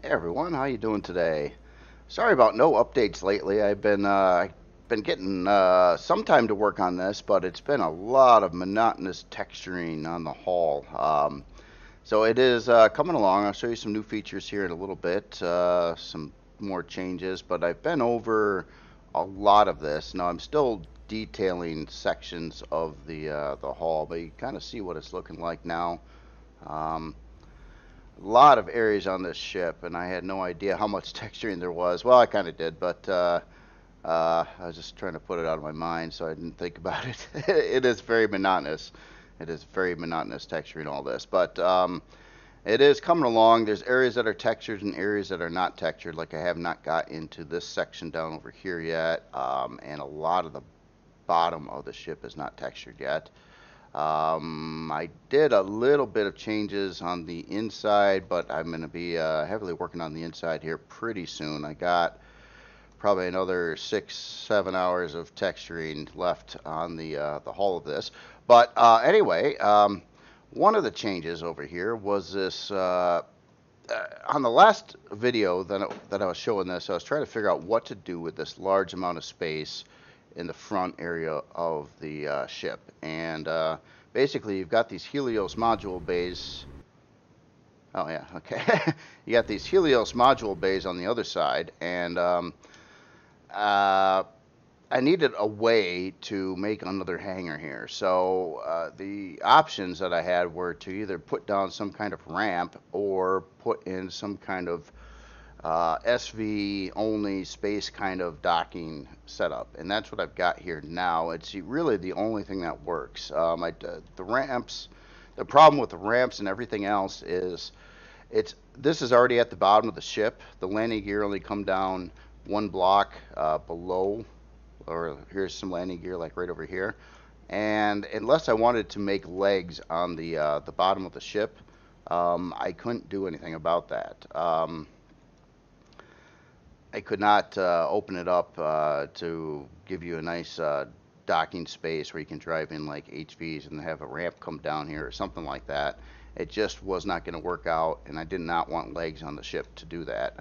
Hey everyone, how you doing today? Sorry about no updates lately. I've been getting some time to work on this, but it's been a lot of monotonous texturing on the hull. So it is coming along. I'll show you some new features here in a little bit, some more changes, but I've been over a lot of this. Now I'm still detailing sections of the hull, but you kind of see what it's looking like now. Um, a lot of areas on this ship, and I had no idea how much texturing there was. Well, I kind of did, but I was just trying to put it out of my mind, so I didn't think about it. It is very monotonous. It is very monotonous texturing all this, but it is coming along. There's areas that are textured and areas that are not textured. Like I have not got into this section down over here yet, and a lot of the bottom of the ship is not textured yet. I did a little bit of changes on the inside, but I'm going to be heavily working on the inside here pretty soon. I got probably another 6, 7 hours of texturing left on the hull of this. But anyway, one of the changes over here was this. On the last video that I was showing this, I was trying to figure out what to do with this large amount of space in the front area of the ship. And basically, you've got these Helios module bays. Oh, yeah, okay. You got these Helios module bays on the other side, and uh, I needed a way to make another hangar here. So the options that I had were to either put down some kind of ramp or put in some kind of SV only space kind of docking setup, and that's what I've got here now. It's really the only thing that works. The ramps, the problem with the ramps and everything else is this is already at the bottom of the ship. The landing gear only come down one block below, or here's some landing gear like right over here. And unless I wanted to make legs on the bottom of the ship, I couldn't do anything about that. I could not open it up to give you a nice docking space where you can drive in like HVs and have a ramp come down here or something like that. It just was not going to work out, and I did not want legs on the ship to do that.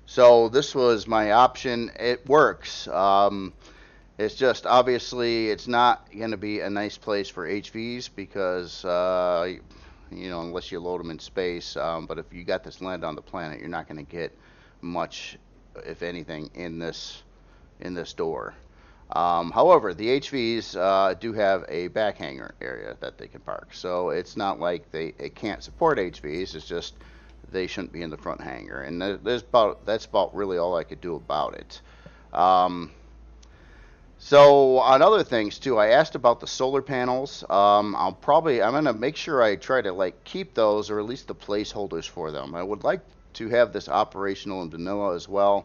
So this was my option. It works. It's just obviously it's not going to be a nice place for HVs because unless you load them in space. But if you got this land on the planet, you're not going to get much, if anything, in this door. However, the HVs do have a back hangar area that they can park, so it's not like it can't support HVs. It's just they shouldn't be in the front hangar, and that's about really all I could do about it. So on other things too, I asked about the solar panels. I'm gonna make sure I try to like keep those, or at least the placeholders for them. I would like to have this operational in vanilla as well.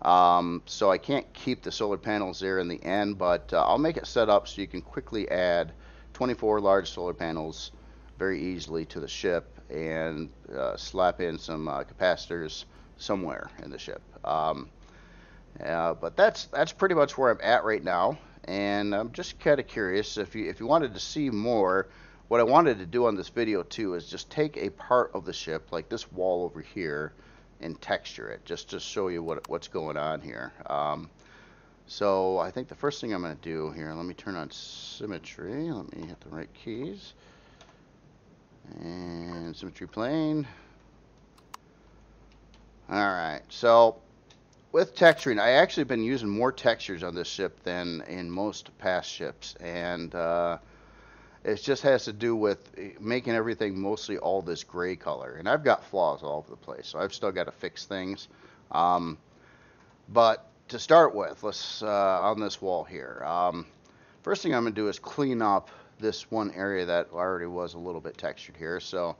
So I can't keep the solar panels there in the end, but I'll make it set up so you can quickly add 24 large solar panels very easily to the ship and slap in some capacitors somewhere in the ship. But that's pretty much where I'm at right now, and I'm just kind of curious if you wanted to see more. What I wanted to do on this video too is just take a part of the ship, like this wall over here, and texture it, just to show you what's going on here. So I think the first thing I'm going to do here, let me turn on symmetry. Let me hit the right keys. And symmetry plane. Alright, so with texturing, I actually been using more textures on this ship than in most past ships, and it just has to do with making everything mostly all this gray color. And I've got flaws all over the place, so I've still got to fix things. But to start with, let's on this wall here. First thing I'm going to do is clean up this one area that already was a little bit textured here. So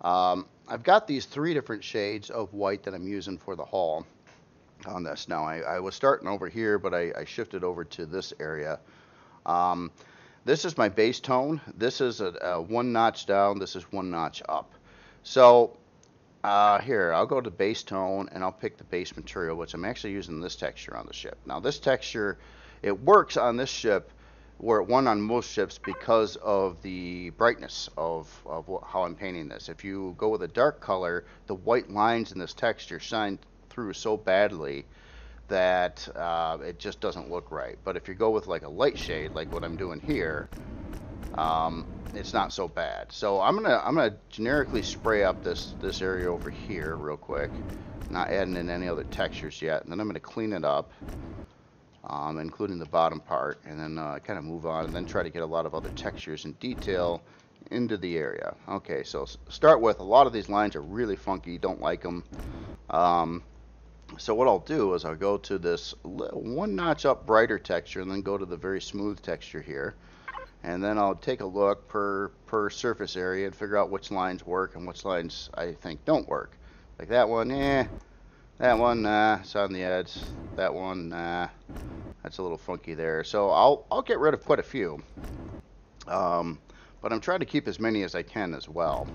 I've got these 3 different shades of white that I'm using for the hull on this. Now I was starting over here, but I shifted over to this area. This is my base tone. This is a 1 notch down. This is 1 notch up. So here, I'll go to base tone and I'll pick the base material, which I'm actually using this texture on the ship. Now this texture, it works on this ship where it won on most ships because of the brightness of how I'm painting this. If you go with a dark color, the white lines in this texture shine through so badly that it just doesn't look right. But if you go with like a light shade, like what I'm doing here, it's not so bad. So I'm gonna generically spray up this area over here real quick, not adding in any other textures yet, and then I'm gonna clean it up, including the bottom part, and then kind of move on, and then try to get a lot of other textures and detail into the area. Okay, so start with, a lot of these lines are really funky, don't like them. So what I'll do is I'll go to this one notch up brighter texture, and then go to the very smooth texture here. And then I'll take a look per surface area and figure out which lines work and which lines I think don't work. Like that one, that one, nah, it's on the edge. That one, nah, that's a little funky there. So I'll get rid of quite a few. But I'm trying to keep as many as I can as well.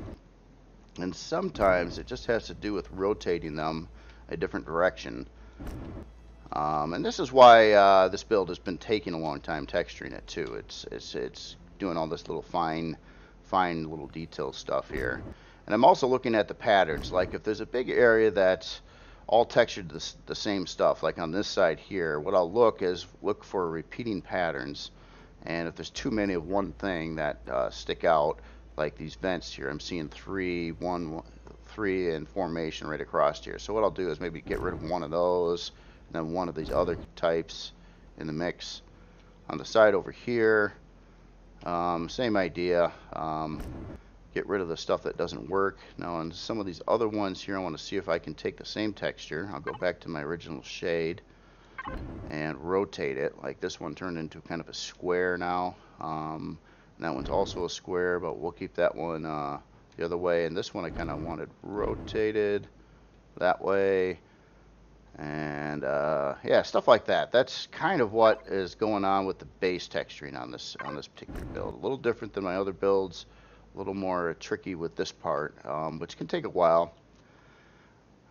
And sometimes it just has to do with rotating them a different direction. And this is why this build has been taking a long time texturing it too. It's doing all this little fine little detail stuff here. And I'm also looking at the patterns. Like if there's a big area that's all textured the same stuff, like on this side here, what I'll look for repeating patterns. And if there's too many of one thing that stick out, like these vents here, I'm seeing three in formation right across here. So what I'll do is maybe get rid of one of those, and then one of these other types in the mix. On the side over here, same idea. Get rid of the stuff that doesn't work. Now on some of these other ones here, I want to see if I can take the same texture. I'll go back to my original shade and rotate it. Like this one turned into kind of a square now. And that one's also a square, but we'll keep that one the other way. And this one I kind of wanted rotated that way. And yeah, stuff like that. That's kind of what is going on with the base texturing on this particular build. A little different than my other builds, a little more tricky with this part, which can take a while.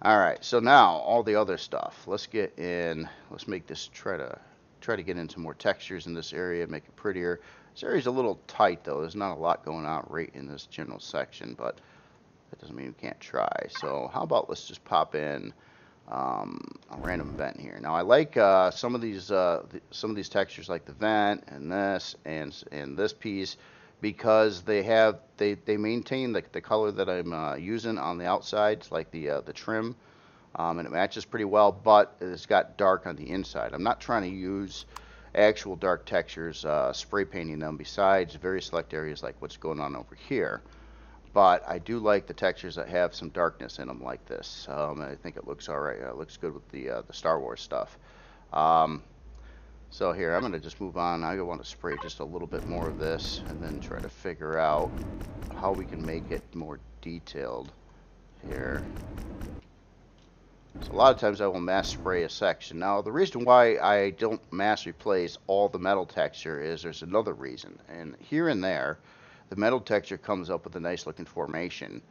All right, so now all the other stuff. Let's get in. Let's make this try to get into more textures in this area, make it prettier. This area's a little tight though. There's not a lot going on right in this general section, but that doesn't mean we can't try. So how about let's just pop in a random vent here. Now I like some of these textures, like the vent and this and this piece, because they maintain the color that I'm using on the outsides, like the trim, and it matches pretty well, but it's got dark on the inside. I'm not trying to use actual dark textures, spray painting them, besides very select areas like what's going on over here. But I do like the textures that have some darkness in them, like this. I think it looks all right. It looks good with the Star Wars stuff. So here, I'm going to just move on. I want to spray just a little bit more of this, and then try to figure out how we can make it more detailed here. So a lot of times I will mass spray a section. Now the reason why I don't mass replace all the metal texture is there's another reason. And here and there, the metal texture comes up with a nice looking formation,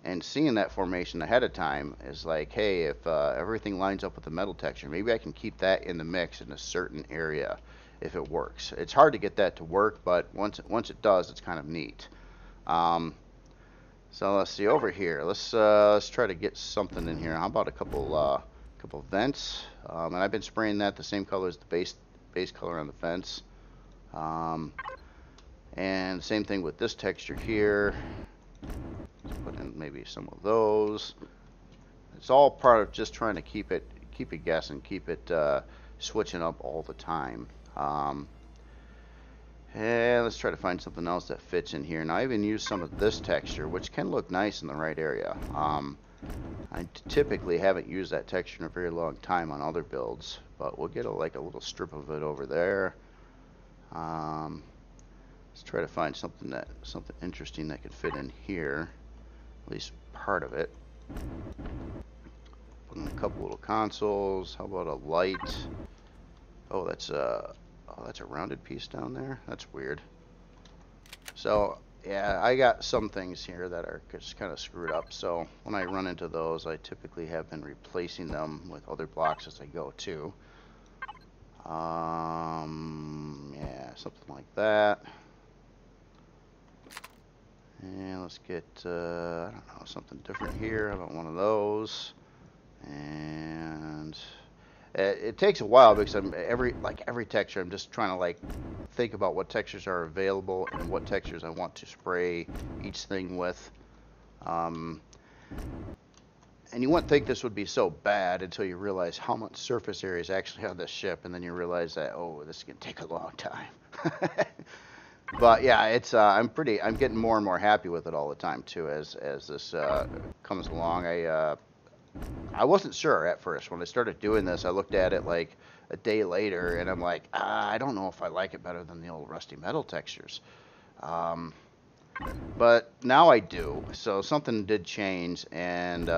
and seeing that formation ahead of time is like, hey, if everything lines up with the metal texture, maybe I can keep that in the mix in a certain area if it works. It's hard to get that to work, but once it does, it's kind of neat. So let's see over here. Let's try to get something in here. How about a couple vents? And I've been spraying that the same color as the base color on the vents. And same thing with this texture here. Let's put in maybe some of those. It's all part of just trying to keep it guessing, keep it switching up all the time. And let's try to find something else that fits in here. Now I even use some of this texture, which can look nice in the right area. I typically haven't used that texture in a very long time on other builds, but we'll get like a little strip of it over there. Let's try to find something interesting that could fit in here, at least part of it. Put in a couple little consoles. How about a light? Oh, that's a rounded piece down there. That's weird. So yeah, I got some things here that are just kind of screwed up. So when I run into those, I typically have been replacing them with other blocks as I go too. Yeah, something like that. And let's get, I don't know, something different here. How about one of those? And it takes a while because I'm every texture I'm just trying to like think about what textures are available and what textures I want to spray each thing with. And you wouldn't think this would be so bad until you realize how much surface area is actually on this ship, and then you realize that, oh, this is gonna take a long time. But yeah, it's I'm getting more and more happy with it all the time too as this comes along. I wasn't sure at first when I started doing this. I looked at it like a day later, and I'm like, I don't know if I like it better than the old rusty metal textures. But now I do. So something did change, and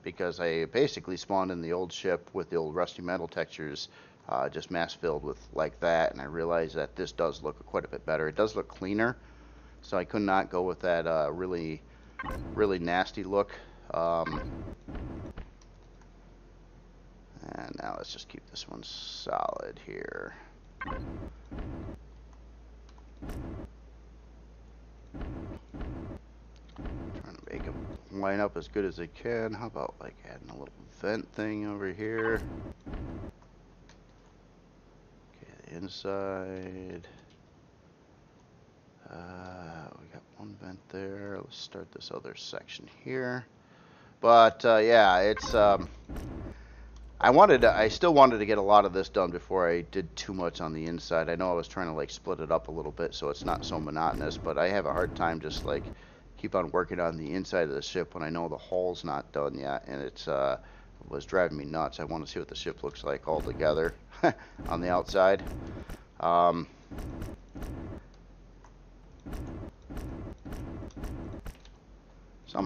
because I basically spawned in the old ship with the old rusty metal textures, just mass filled with like that, and I realized that this does look quite a bit better. It does look cleaner, so I could not go with that really nasty look. And now let's just keep this one solid here. Trying to make them line up as good as they can. How about like adding a little vent thing over here? Okay, the inside. We got one vent there. Let's start this other section here. But yeah, it's I still wanted to get a lot of this done before I did too much on the inside. I know I was trying to like split it up a little bit so it's not so monotonous, but I have a hard time just like keep on working on the inside of the ship when I know the hull's not done yet, and it's was driving me nuts. I want to see what the ship looks like all together on the outside. Some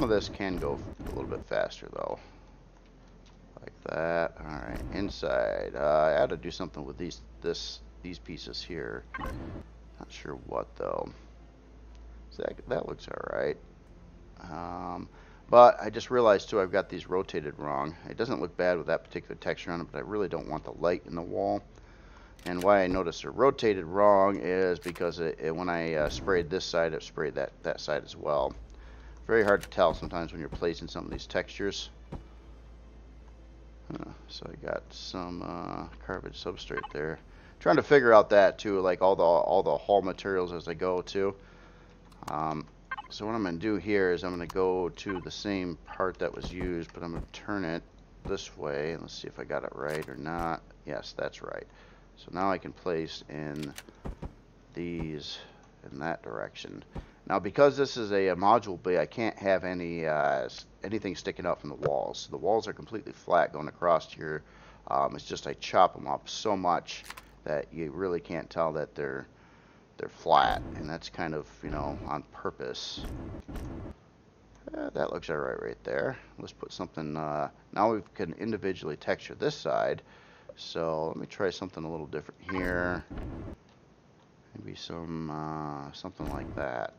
of this can go a little bit faster though. Like that. Alright, inside. I had to do something with these pieces here. Not sure what though. So that looks alright. But I just realized too I've got these rotated wrong. It doesn't look bad with that particular texture on it, but I really don't want the light in the wall. And why I noticed they're rotated wrong is because when I sprayed this side, it sprayed that side as well. Very hard to tell sometimes when you're placing some of these textures. So I got some garbage substrate there. Trying to figure out that too, like all the hull materials as I go too. So what I'm going to do here is I'm going to go to the same part that was used, but I'm going to turn it this way, and let's see if I got it right or not. Yes, that's right. So now I can place in these in that direction. Now, because this is a module bay, I can't have anything sticking out from the walls. The walls are completely flat going across here. It's just I chop them up so much that you really can't tell that they're flat, and that's kind of, you know, on purpose. That looks alright right there. Let's put something, now we can individually texture this side. So let me try something a little different here. Maybe something like that.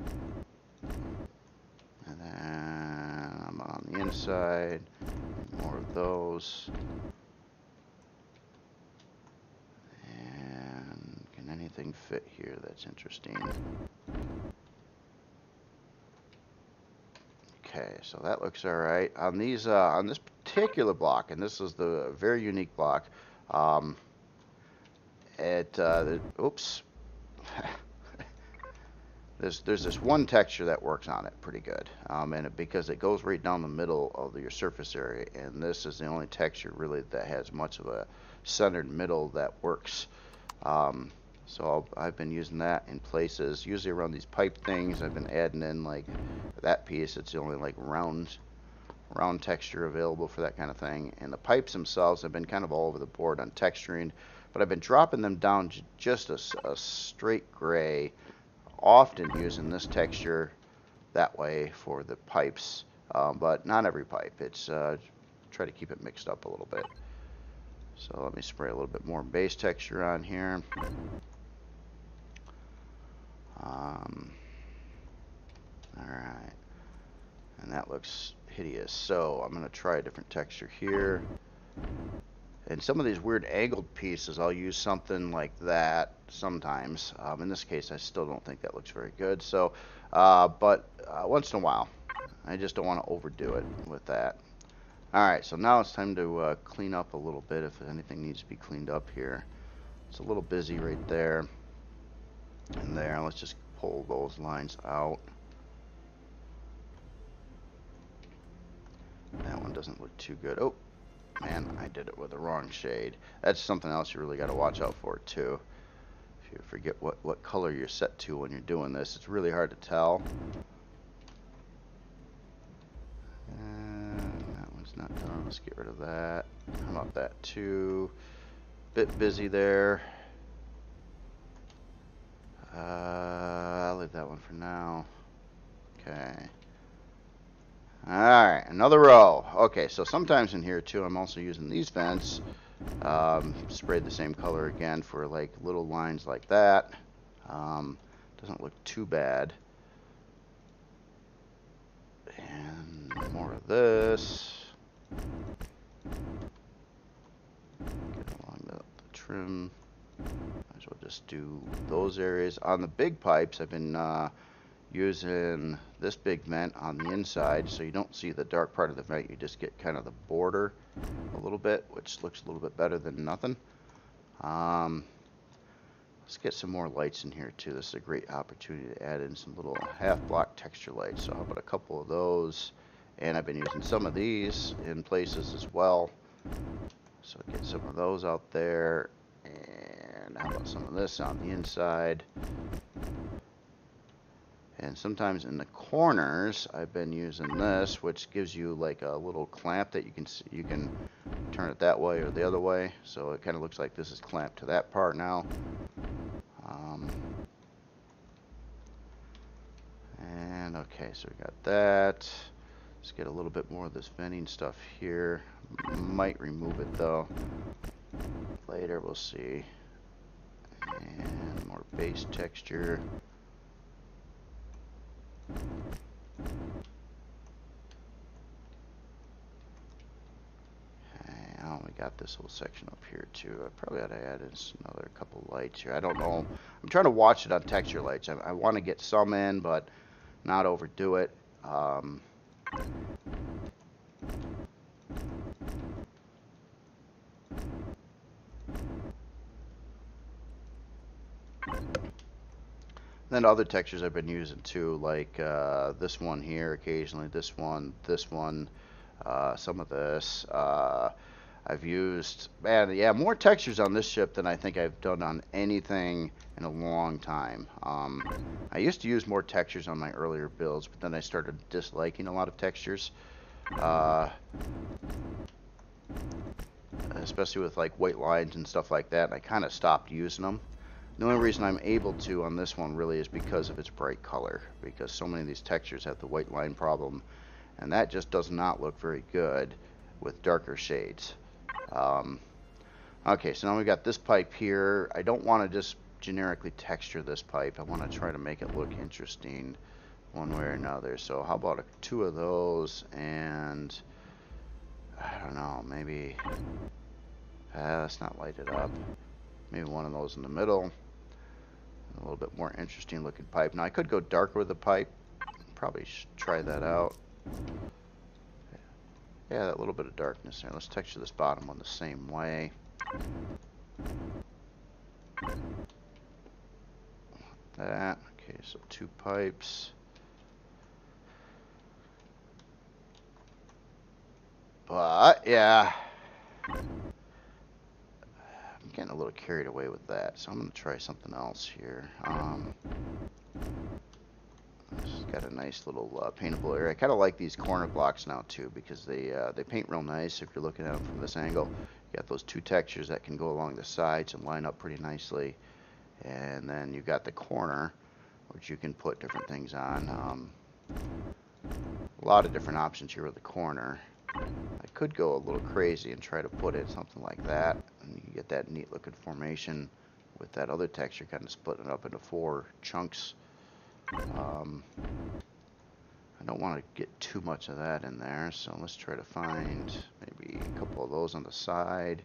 And then I'm on the inside, more of those. And can anything fit here that's interesting? Okay, so that looks all right. On these, on this particular block, and this is the very unique block. Oops. There's this one texture that works on it pretty good, and because it goes right down the middle of your surface area, and this is the only texture really that has much of a centered middle that works. So I've been using that in places, usually around these pipe things. I've been adding in like that piece. It's the only like round texture available for that kind of thing. And the pipes themselves have been kind of all over the board on texturing, but I've been dropping them down to just a straight gray, often using this texture that way for the pipes, but not every pipe. It's try to keep it mixed up a little bit. So let me spray a little bit more base texture on here. Alright, and that looks hideous. So I'm going to try a different texture here. And some of these weird angled pieces, I'll use something like that sometimes. In this case, I still don't think that looks very good. So, but once in a while, I just don't want to overdo it with that. All right, so now it's time to clean up a little bit if anything needs to be cleaned up here. It's a little busy right there and there. Let's just pull those lines out. That one doesn't look too good. Oh, man, I did it with the wrong shade. That's something else you really got to watch out for, too. If you forget what color you're set to when you're doing this, it's really hard to tell. And that one's not done. Let's get rid of that. How about that, too? Bit busy there. I'll leave that one for now. Okay. Alright, another row. Okay, so sometimes in here too, I'm also using these vents. Sprayed the same color again for like little lines like that. Doesn't look too bad. And more of this. Get along the trim. Might as well just do those areas. On the big pipes, I've been using this big vent on the inside, so you don't see the dark part of the vent. You just get kind of the border a little bit, which looks a little bit better than nothing. Let's get some more lights in here too. This is a great opportunity to add in some little half block texture lights. So how about a couple of those? And I've been using some of these in places as well. So get some of those out there. And how about some of this on the inside? And sometimes in the corners, I've been using this, which gives you like a little clamp that you can turn it that way or the other way. So it kind of looks like this is clamped to that part now. And okay, so we got that. Let's get a little bit more of this venting stuff here. Might remove it though. Later, we'll see. And more base texture. We got this whole section up here too. I probably ought to add in another couple lights here. I don't know. I'm trying to watch it on texture lights. I want to get some in, but not overdo it. Then other textures I've been using too, like this one here occasionally, this one, some of this. I've used, man, yeah, more textures on this ship than I think I've done on anything in a long time. I used to use more textures on my earlier builds, but then I started disliking a lot of textures. Especially with like white lines and stuff like that, and I kind of stopped using them. The only reason I'm able to on this one really is because of its bright color, because so many of these textures have the white line problem, and that just does not look very good with darker shades. Okay, so now we got this pipe here. I don't want to just generically texture this pipe. I want to try to make it look interesting one way or another. So how about two of those, and I don't know, maybe let's not light it up. Maybe one of those in the middle. A little bit more interesting looking pipe. Now I could go darker with the pipe. Probably should try that out. Yeah, that little bit of darkness there. Let's texture this bottom one the same way. That. Okay, so two pipes. But yeah, I'm getting a little carried away with that, so I'm going to try something else here. It's got a nice little paintable area. I kind of like these corner blocks now too, because they paint real nice if you're looking at them from this angle. You got those two textures that can go along the sides and line up pretty nicely, and then you got the corner, which you can put different things on. A lot of different options here with the corner. I could go a little crazy and try to put in something like that, and you get that neat looking formation with that other texture kind of splitting it up into 4 chunks. I don't want to get too much of that in there, so let's try to find maybe a couple of those on the side.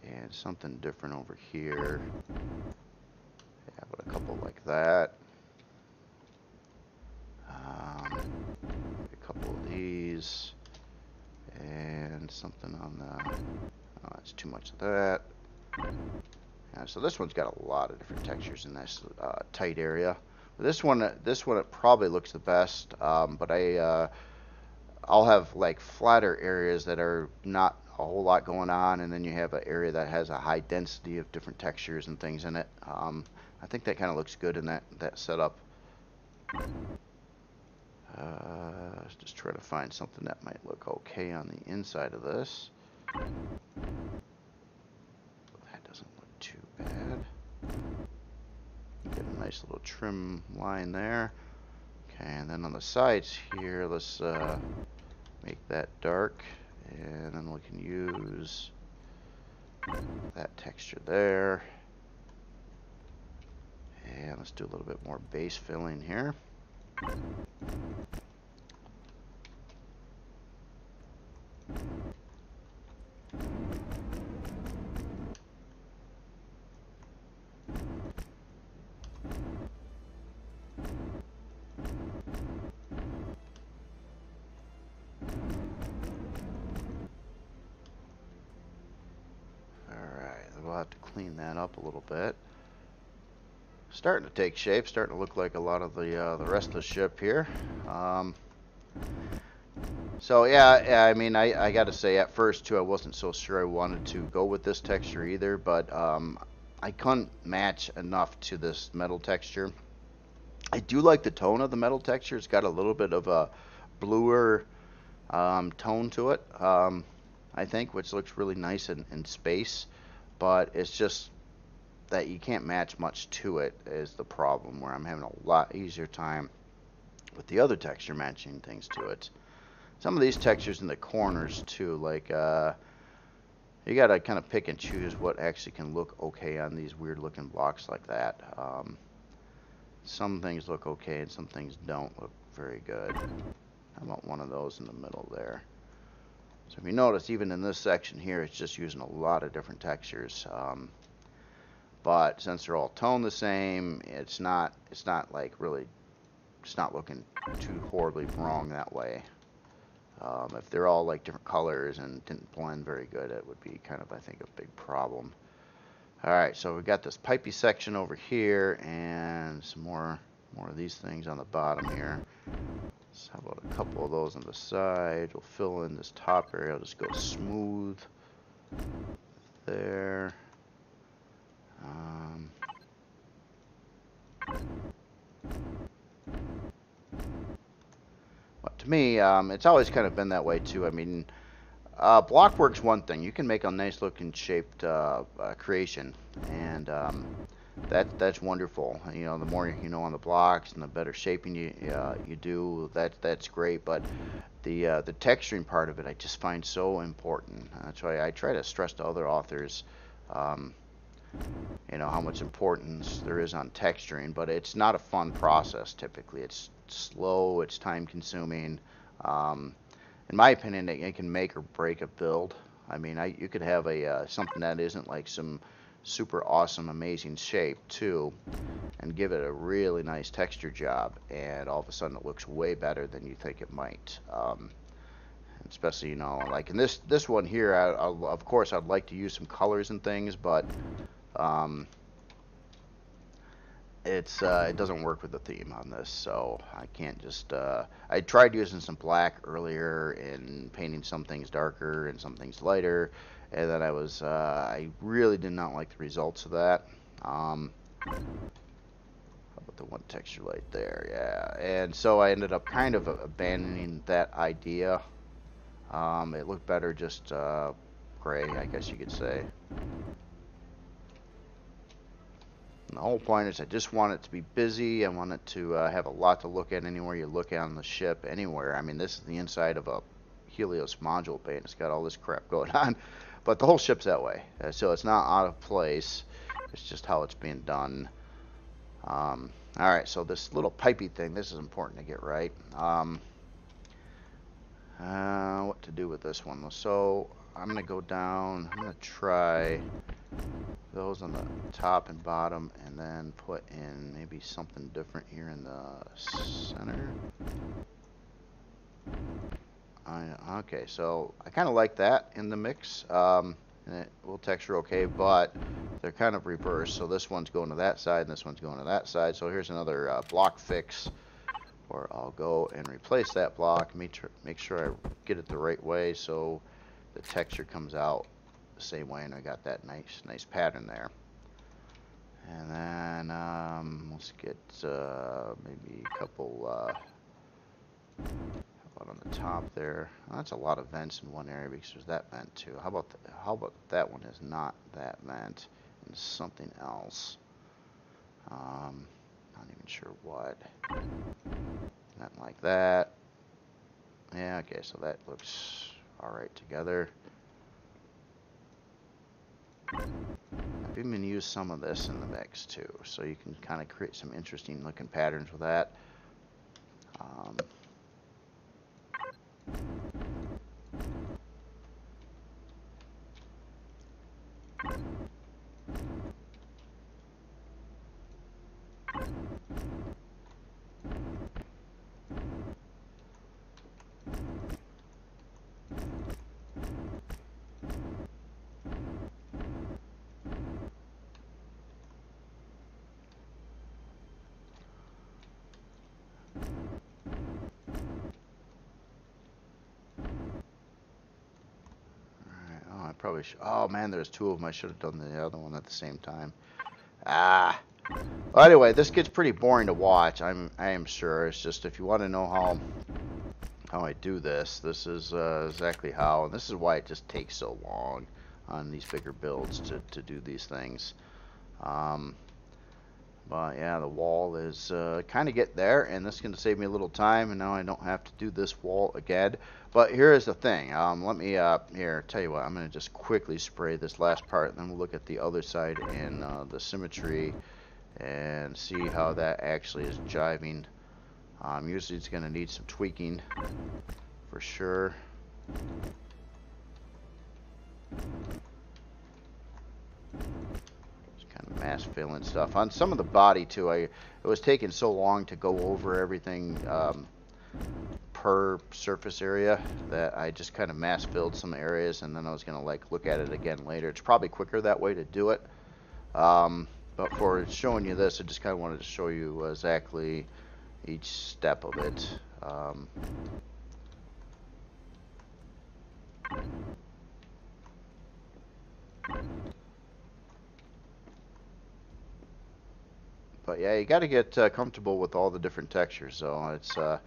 And something different over here. Yeah, but a couple like that. A couple of these. And something on the... Oh, that's too much of that. Yeah, so this one's got a lot of different textures in this tight area. This one it probably looks the best, but I'll have like flatter areas that are not a whole lot going on, and then you have an area that has a high density of different textures and things in it. I think that kind of looks good in that setup. Just try to find something that might look okay on the inside of this. That doesn't look too bad. Get a nice little trim line there. Okay, and then on the sides here, let's make that dark, and then we can use that texture there. And let's do a little bit more base filling here. We'll have to clean that up a little bit. Starting to take shape, starting to look like a lot of the rest of the ship here. So yeah, I mean, I got to say at first too, I wasn't so sure I wanted to go with this texture either, but I couldn't match enough to this metal texture. I do like the tone of the metal texture. It's got a little bit of a bluer tone to it, I think, which looks really nice in space. But it's just that you can't match much to it is the problem, where I'm having a lot easier time with the other texture matching things to it. Some of these textures in the corners too, like you gotta kind of pick and choose what actually can look okay on these weird looking blocks like that. Some things look okay and some things don't look very good. How about one of those in the middle there? So if you notice, even in this section here, it's just using a lot of different textures. But since they're all toned the same, it's not like really, it's not looking too horribly wrong that way. If they're all like different colors and didn't blend very good, it would be kind of, I think, a big problem. All right, so we got this pipey section over here, and some more of these things on the bottom here. So how about a couple of those on the side? We'll fill in this top area. I'll just go smooth there. But to me, it's always kind of been that way too. I mean, blockwork's one thing. You can make a nice looking shaped creation, and that's wonderful. You know, the more you know on the blocks and the better shaping you do, that's great. But the texturing part of it, I just find so important. That's why I try to stress to other authors, you know, how much importance there is on texturing. But it's not a fun process typically. It's slow. It's time consuming. In my opinion, it can make or break a build. I mean, you could have a something that isn't like some super awesome, amazing shape too, and give it a really nice texture job, and all of a sudden it looks way better than you think it might. Especially, you know, like in this one here, of course I'd like to use some colors and things, but it doesn't work with the theme on this, so I can't just I tried using some black earlier and painting some things darker and some things lighter, and then I really did not like the results of that. How about the one texture light there? Yeah, and so I ended up kind of abandoning that idea. It looked better just gray, I guess you could say. And the whole point is I just want it to be busy. I want it to have a lot to look at anywhere you look at on the ship, anywhere. I mean, this is the inside of a Helios module bay, and it's got all this crap going on. But the whole ship's that way. So it's not out of place. It's just how it's being done. Alright, so this little pipey thing, this is important to get right. What to do with this one? So I'm gonna go down. I'm gonna try those on the top and bottom, and then put in maybe something different here in the center. Okay, so I kind of like that in the mix. And it will texture okay, but they're kind of reversed. So this one's going to that side, and this one's going to that side. So here's another block fix, where I'll go and replace that block, make sure I get it the right way, so the texture comes out the same way, and I got that nice pattern there. And then let's get maybe a couple. How about on the top there? Oh, that's a lot of vents in one area because there's that vent too. How about that one is not that vent and something else? Not even sure what. Nothing like that. Yeah, okay, so that looks alright together. I've even used some of this in the mix too, so you can kind of create some interesting looking patterns with that. I probably should. Oh man, there's two of them. I should have done the other one at the same time. Ah. Well, anyway, this gets pretty boring to watch. I am sure. It's just if you want to know how I do this, this is exactly how. And this is why it just takes so long on these bigger builds to do these things. But yeah, the wall is kind of get there, and this is going to save me a little time, and now I don't have to do this wall again. But here is the thing. Let me here tell you what. I'm going to just quickly spray this last part, and then we'll look at the other side and the symmetry, and see how that actually is jiving. Usually it's going to need some tweaking for sure. Mass filling stuff on some of the body too. It was taking so long to go over everything per surface area that I just kind of mass filled some areas, and then I was gonna like look at it again later. It's probably quicker that way to do it, but for showing you this, I just kind of wanted to show you exactly each step of it. But yeah, you got to get comfortable with all the different textures. So it's that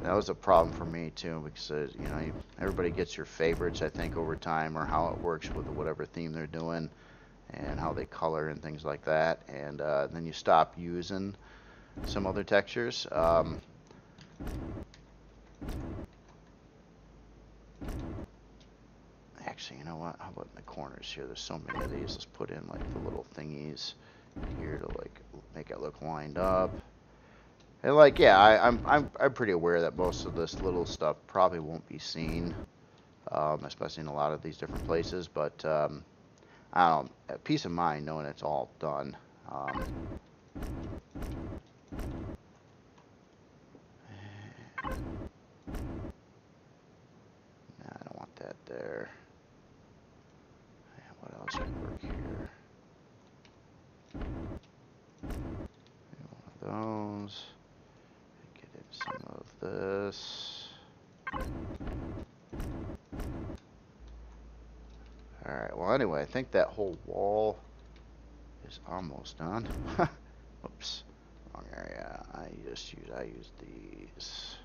was a problem for me too, because you know, everybody gets your favorites, I think, over time, or how it works with whatever theme they're doing, and how they color and things like that. And then you stop using some other textures. Actually, you know what? How about in the corners here? There's so many of these. Let's put in like the little thingies here to like make it look lined up. And like, yeah, I'm pretty aware that most of this little stuff probably won't be seen, especially in a lot of these different places. But I don't know, peace of mind knowing it's all done. I don't want that there. What else could work here? One of those. Get in some of this. Alright, well anyway, I think that whole wall is almost done. Oops, wrong area. I use these.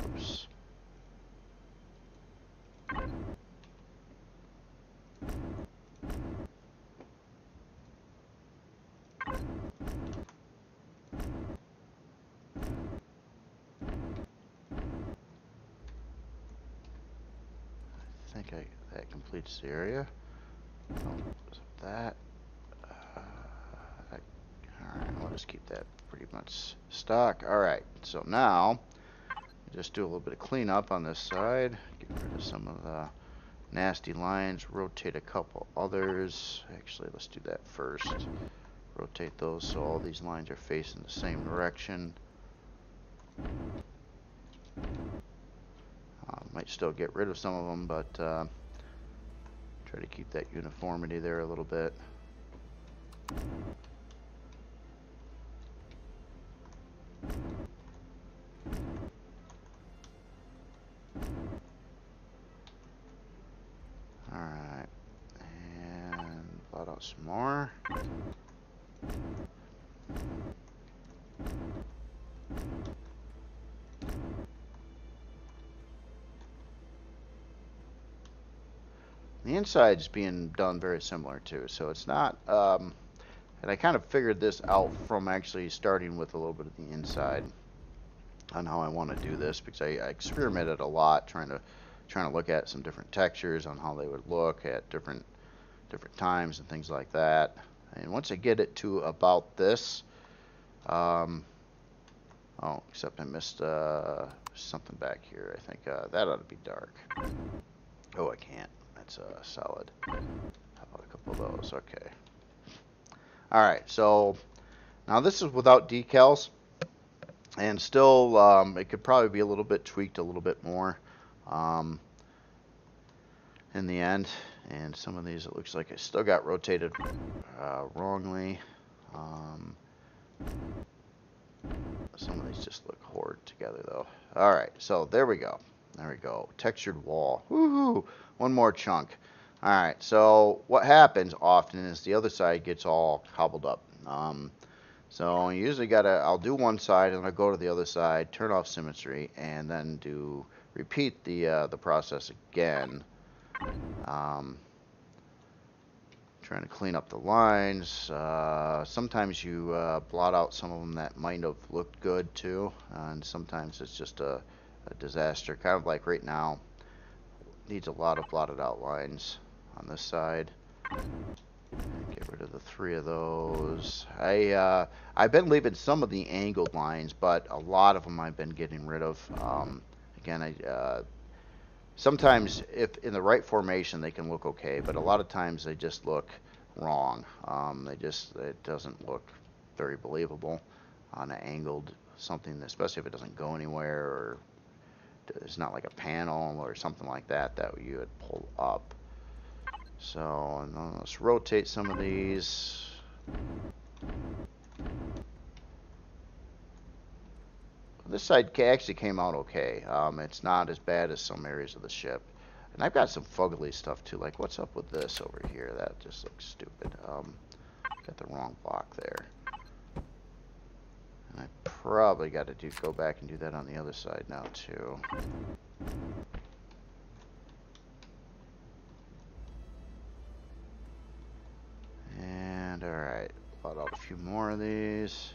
Oops. I think Okay, that completes the area. Oh, that. Alright, I'll just keep that pretty much stock. Alright, so now, just do a little bit of cleanup on this side. Get rid of some of the nasty lines. Rotate a couple others. Actually, let's do that first. Rotate those so all these lines are facing the same direction. Might still get rid of some of them, but try to keep that uniformity there a little bit. Alright, and blot out some more. The inside's being done very similar too, so it's not, and I kind of figured this out from actually starting with a little bit of the inside on how I want to do this, because I experimented a lot trying to look at some different textures on how they would look at different times and things like that. And once I get it to about this, oh, except I missed something back here. I think that ought to be dark. Oh, I can't. That's solid. How about a couple of those? Okay. All right. So now this is without decals, and still it could probably be a little bit tweaked a little bit more in the end. And some of these, it looks like I still got rotated wrongly. Some of these just look horrid together though. All right, so there we go. There we go. Textured wall. Woohoo! One more chunk. All right, so what happens often is the other side gets all cobbled up. So you usually I'll do one side and I'll go to the other side, turn off symmetry, and then repeat the process again. Trying to clean up the lines. Sometimes you blot out some of them that might have looked good too, and sometimes it's just a disaster. Kind of like right now, needs a lot of blotted out lines on this side. Get rid of the 3 of those. I've been leaving some of the angled lines, but a lot of them I've been getting rid of. Again, sometimes if in the right formation they can look okay, but a lot of times they just look wrong. It doesn't look very believable on an angled something, especially if it doesn't go anywhere, or it's not like a panel or something like that you would pull up. So let's rotate some of these. This side actually came out okay. It's not as bad as some areas of the ship. And I've got some fugly stuff too. Like, what's up with this over here? That just looks stupid. Got the wrong block there. And I probably got to go back and do that on the other side now too. And alright, blot out a few more of these.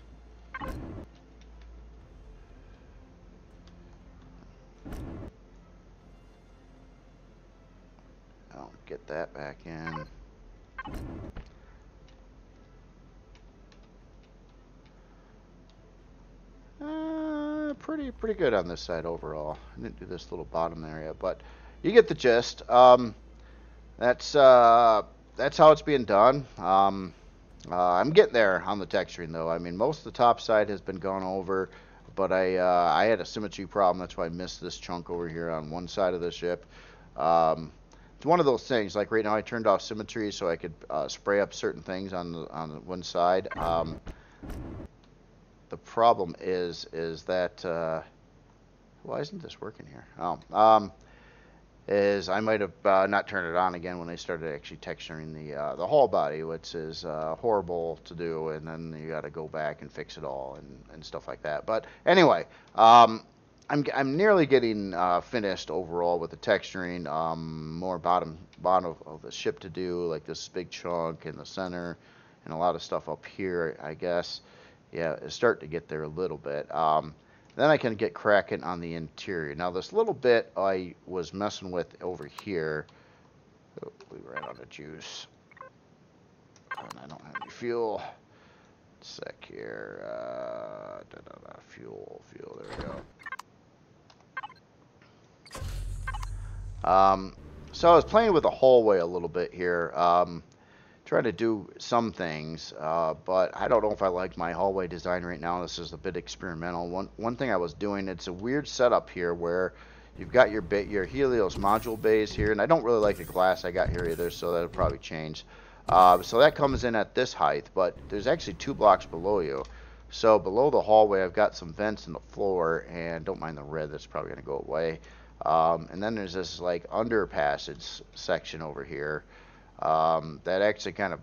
I'll get that back in. Pretty good on this side overall. I didn't do this little bottom area, but you get the gist. That's how it's being done. I'm getting there on the texturing though. I mean, most of the top side has been gone over, but I had a symmetry problem. That's why I missed this chunk over here on one side of the ship. It's one of those things. Like right now, I turned off symmetry so I could spray up certain things on the one side. The problem is that why isn't this working here? Is I might have not turned it on again when I started actually texturing the hull body, which is horrible to do, and then you got to go back and fix it all and stuff like that. But anyway, I'm nearly getting finished overall with the texturing. More bottom of the ship to do, like this big chunk in the center, and a lot of stuff up here, I guess. Yeah, it's starting to get there a little bit. Then I can get cracking on the interior. Now this little bit I was messing with over here Oh, we ran out of juice. And I don't have any fuel. Sec here. Fuel. There we go. So I was playing with the hallway a little bit here. Trying to do some things, but I don't know if I like my hallway design right now. This is a bit experimental. One thing I was doing, it's a weird setup here where you've got your Helios module bays here, and I don't really like the glass I got here either, so that'll probably change. So that comes in at this height, but there's actually 2 blocks below you. So below the hallway, I've got some vents in the floor, and don't mind the red, that's probably going to go away. And then there's this like underpassage section over here. That actually kind of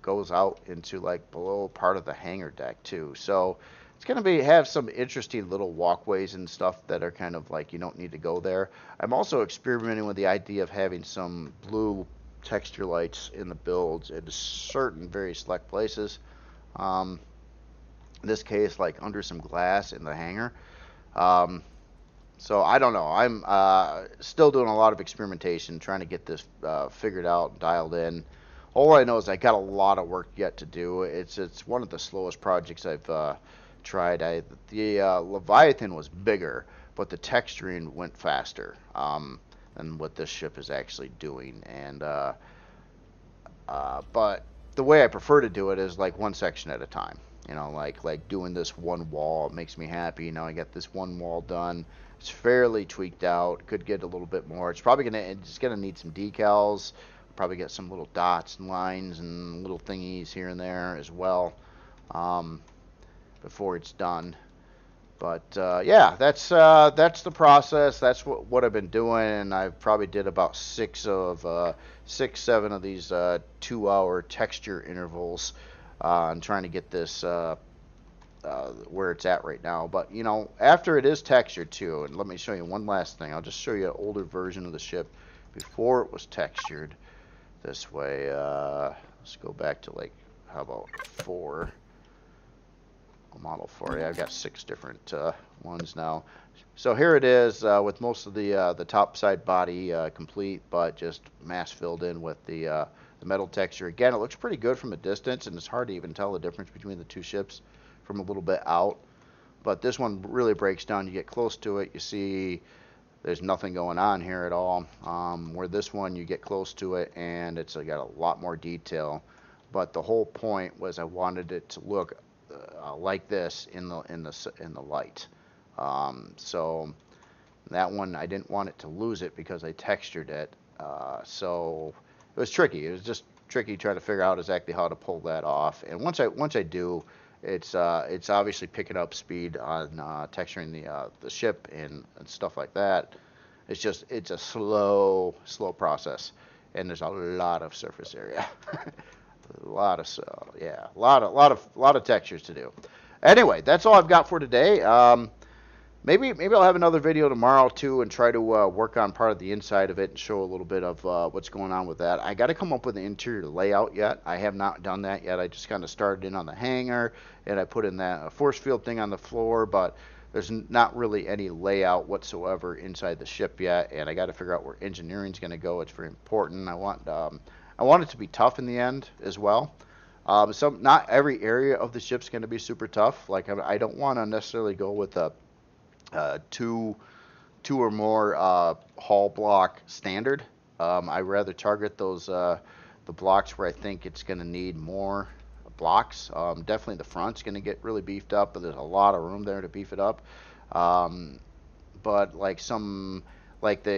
goes out into like below part of the hangar deck too. So it's going to have some interesting little walkways and stuff that are kind of like you don't need to go there. I'm also experimenting with the idea of having some blue texture lights in the builds in certain very select places. In this case, like under some glass in the hangar. So I don't know. I'm still doing a lot of experimentation, trying to get this figured out, dialed in. All I know is I got a lot of work yet to do. It's one of the slowest projects I've tried. The Leviathan was bigger, but the texturing went faster than what this ship is actually doing. And but the way I prefer to do it is like one section at a time. You know, like doing this one wall. It makes me happy. Now I got this one wall done. It's fairly tweaked out. Could get a little bit more. It's gonna need some decals. Probably get some little dots and lines and little thingies here and there as well before it's done. But yeah, that's the process. That's what I've been doing, and I probably did about 7 of these 2-hour texture intervals on trying to get this where it's at right now. But you know, after it is textured too, and let me show you one last thing. I'll just show you an older version of the ship before it was textured this way. Let's go back to like, how about 4? Model 4. Yeah, I've got 6 different ones now. So here it is with most of the top side body complete, but just mass filled in with the metal texture. Again, it looks pretty good from a distance, and it's hard to even tell the difference between the 2 ships from a little bit out. But this one really breaks down. You get close to it, you see there's nothing going on here at all. Where this one, you get close to it, and it's got a lot more detail. But the whole point was I wanted it to look like this in the light. So that one, I didn't want it to lose it because I textured it. So it was tricky. It was just tricky trying to figure out exactly how to pull that off. And once I do, it's obviously picking up speed on texturing the ship and stuff like that. It's a slow process, and there's a lot of surface area. A lot of textures to do. Anyway, that's all I've got for today. Maybe I'll have another video tomorrow too, and try to work on part of the inside of it and show a little bit of what's going on with that. I got to come up with an interior layout yet. I have not done that yet. I just kind of started in on the hangar, and I put in that force field thing on the floor, but there's not really any layout whatsoever inside the ship yet, and I got to figure out where engineering is going to go. It's very important. I want it to be tough in the end as well. So not every area of the ship's going to be super tough. Like I don't want to necessarily go with a two or more hull block standard. I rather target those the blocks where I think it's going to need more blocks. Definitely the front's going to get really beefed up, but there's a lot of room there to beef it up. But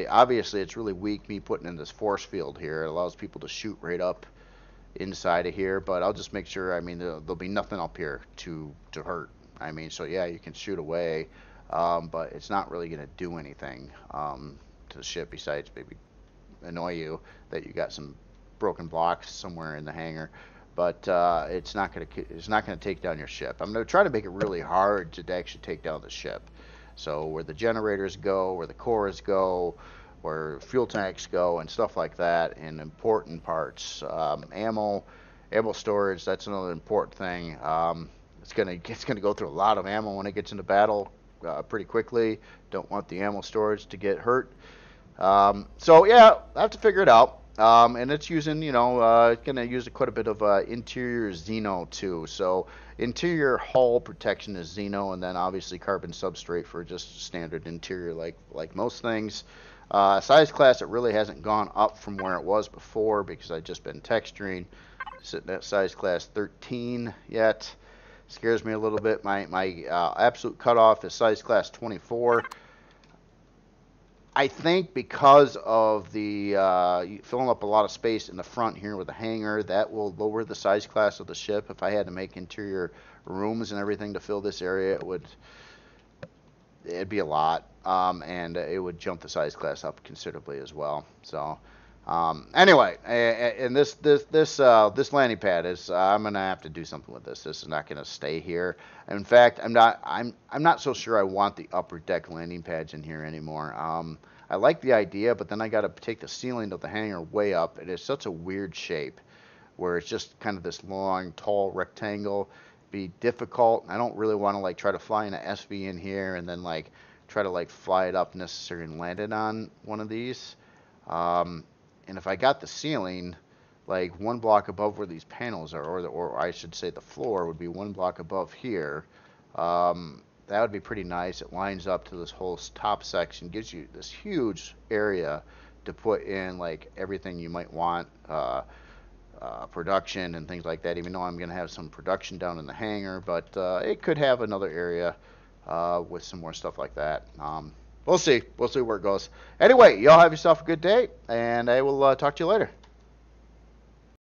obviously it's really weak me putting in this force field here. It allows people to shoot right up inside of here, but I'll just make sure, I mean, there'll be nothing up here to hurt. I mean, so yeah, you can shoot away, but it's not really going to do anything to the ship besides maybe annoy you that you got some broken blocks somewhere in the hangar. But it's not going to take down your ship. I'm going to try to make it really hard to actually take down the ship. So where the generators go, where the cores go, where fuel tanks go, and stuff like that, and important parts, ammo storage. That's another important thing. It's gonna go through a lot of ammo when it gets into battle pretty quickly. Don't want the ammo storage to get hurt. So yeah, I have to figure it out. And it's using, it's going to use quite a bit of interior Xeno too. So interior hull protection is Xeno, and then obviously carbon substrate for just standard interior, like most things. Size class, it really hasn't gone up from where it was before because I've just been texturing. Sitting at size class 13 yet. Scares me a little bit. My absolute cutoff is size class 24. I think because of the filling up a lot of space in the front here with the hangar, that will lower the size class of the ship. If I had to make interior rooms and everything to fill this area, it'd be a lot, and it would jump the size class up considerably as well. So, anyway, and this landing pad is I'm gonna have to do something with this. This is not gonna stay here. In fact, I'm not so sure I want the upper deck landing pads in here anymore. I like the idea, but then I got to take the ceiling of the hangar way up. It is such a weird shape, where it's just kind of this long, tall rectangle. Be difficult. I don't really want to like try to fly an SV in here and then like try to like fly it up necessarily and land it on one of these. And if I got the ceiling like one block above where these panels are, or I should say the floor would be one block above here, that would be pretty nice. It lines up to this whole top section, gives you this huge area to put in like everything you might want, production and things like that, even though I'm going to have some production down in the hangar, but it could have another area with some more stuff like that. We'll see. We'll see where it goes. Anyway, y'all have yourself a good day, and I will talk to you later.